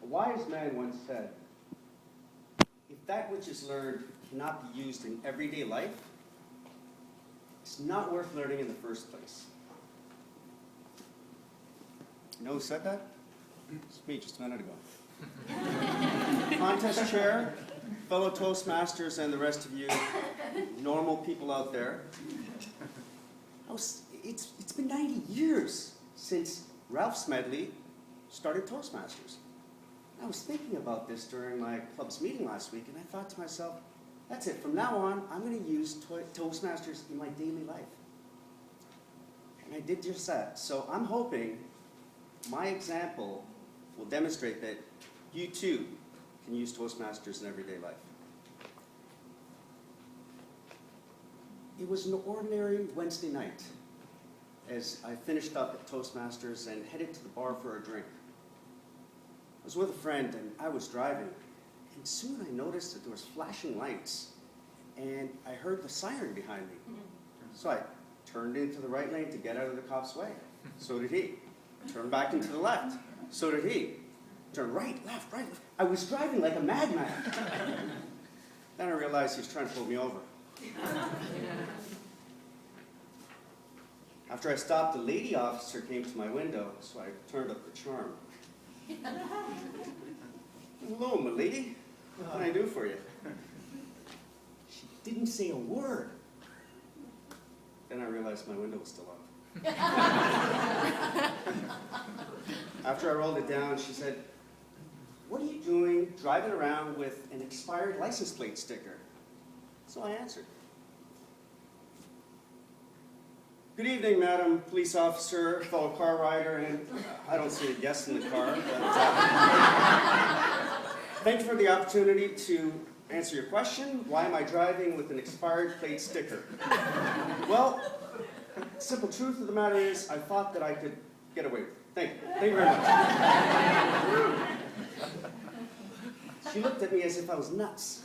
A wise man once said, if that which is learned cannot be used in everyday life, it's not worth learning in the first place. You know who said that? It's me just a minute ago. Contest chair, fellow Toastmasters, and the rest of you normal people out there. It's been 90 years since Ralph Smedley started Toastmasters. I was thinking about this during my club's meeting last week, and I thought to myself, that's it. From now on, I'm going to use Toastmasters in my daily life. And I did just that. So I'm hoping my example will demonstrate that you too can use Toastmasters in everyday life. It was an ordinary Wednesday night as I finished up at Toastmasters and headed to the bar for a drink. I was with a friend and I was driving, and soon I noticed that there was flashing lights, and I heard the siren behind me. So I turned into the right lane to get out of the cop's way. So did he. Turned back into the left. So did he. Turned right, left, right, left. I was driving like a madman. Then I realized he was trying to pull me over. After I stopped, a lady officer came to my window, so I turned up the charm. Hello, my lady. What can I do for you? She didn't say a word. Then I realized my window was still up. After I rolled it down, she said, what are you doing driving around with an expired license plate sticker? So I answered. Good evening, Madam Police Officer, fellow car rider, and I don't see a yes in the car, but thank you for the opportunity to answer your question. Why am I driving with an expired plate sticker? Well, the simple truth of the matter is I thought that I could get away with it. Thank you. Thank you very much. She looked at me as if I was nuts,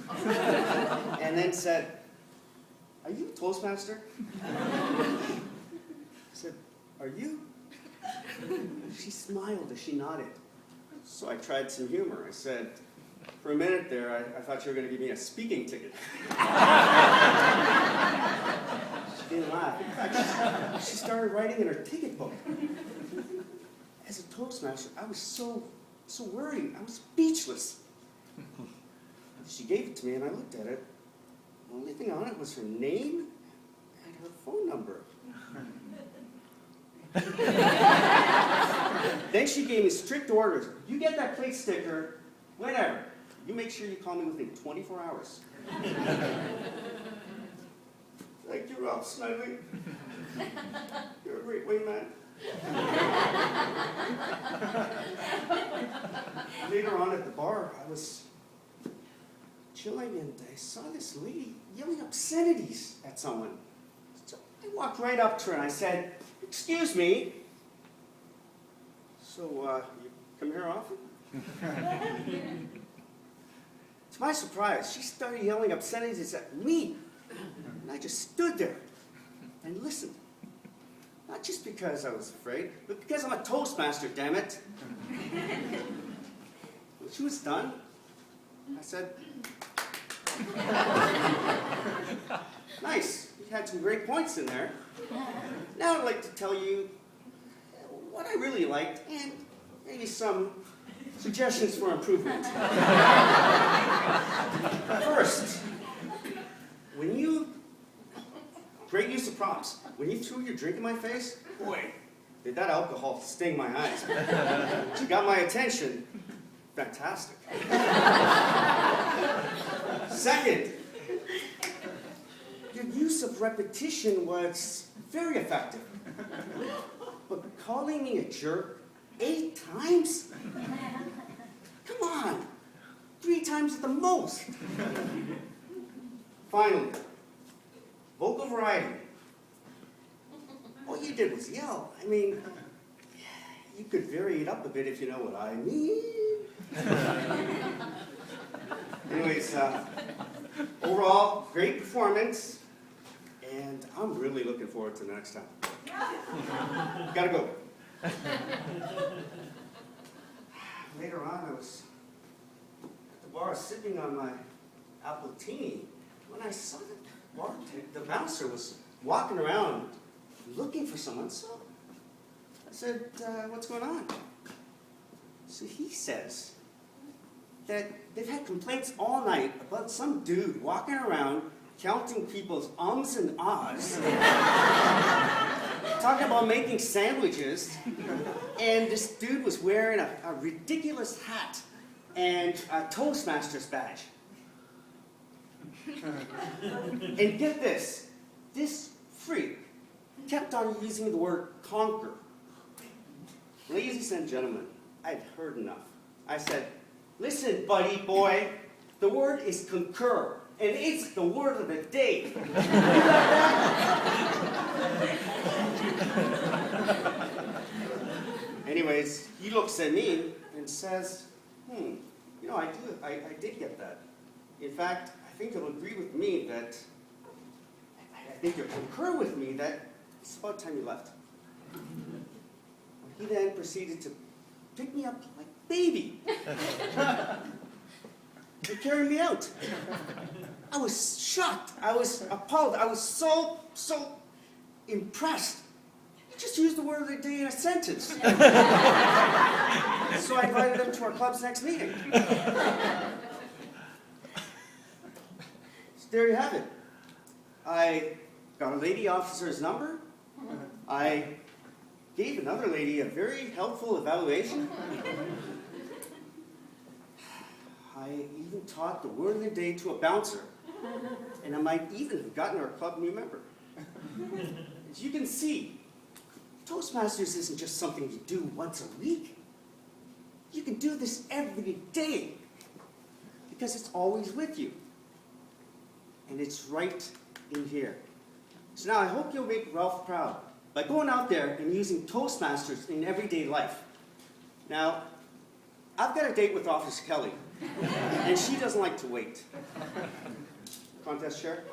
and then said, are you a Toastmaster? I said, are you? She smiled as she nodded. So I tried some humor. I said, for a minute there, I thought you were going to give me a speaking ticket. She didn't laugh. In fact, she started writing in her ticket book. As a Toastmaster, I was so worried. I was speechless. She gave it to me, and I looked at it. The only thing on it was her name and her phone number. Then she gave me strict orders. You get that plate sticker, whenever. You make sure you call me within 24 hours. Thank you, Ralph Smedley. You're a great wingman. Later on at the bar, I was chilling and I saw this lady yelling obscenities at someone. So I walked right up to her and I said, excuse me. So, you come here often? To my surprise, she started yelling obscenities at me. And I just stood there and listened. Not just because I was afraid, but because I'm a Toastmaster, damn it. When she was done, I said, nice, you had some great points in there. Now I'd like to tell you what I really liked and maybe some suggestions for improvement. First, great use of props. When you threw your drink in my face, boy, did that alcohol sting my eyes. You got my attention. Fantastic. Second, your use of repetition was very effective. But calling me a jerk 8 times? Come on, 3 times at the most. Finally, vocal variety. All you did was yell. I mean, you could vary it up a bit if you know what I mean. Anyways, overall, great performance, and I'm really looking forward to the next time. Gotta go. Later on, I was bar sipping on my appletini when I saw the bouncer was walking around looking for someone. So I said, what's going on? So he says that they've had complaints all night about some dude walking around counting people's ums and ahs, talking about making sandwiches, and this dude was wearing a ridiculous hat and a ToastMasters badge. And get this freak kept on using the word conquer. Ladies and gentlemen, I'd heard enough. I said, listen, buddy boy, the word is concur, and it's the word of the day. You got that? Anyways, he looks at me and says, I did get that. In fact, I think you'll agree with me that, I think you'll concur with me that it's about time you left. He then proceeded to pick me up like a baby and carry me out. I was shocked. I was appalled. I was so impressed. He just used the word of the day in a sentence. So I invited him to our club's next meeting. So there you have it. I got a lady officer's number. I gave another lady a very helpful evaluation. I even taught the word of the day to a bouncer. And I might even have gotten our club new member. As you can see, Toastmasters isn't just something you do once a week. You can do this every day because it's always with you. And it's right in here. So now I hope you'll make Ralph proud by going out there and using Toastmasters in everyday life. Now, I've got a date with Officer Kelly, and she doesn't like to wait. Contest chair?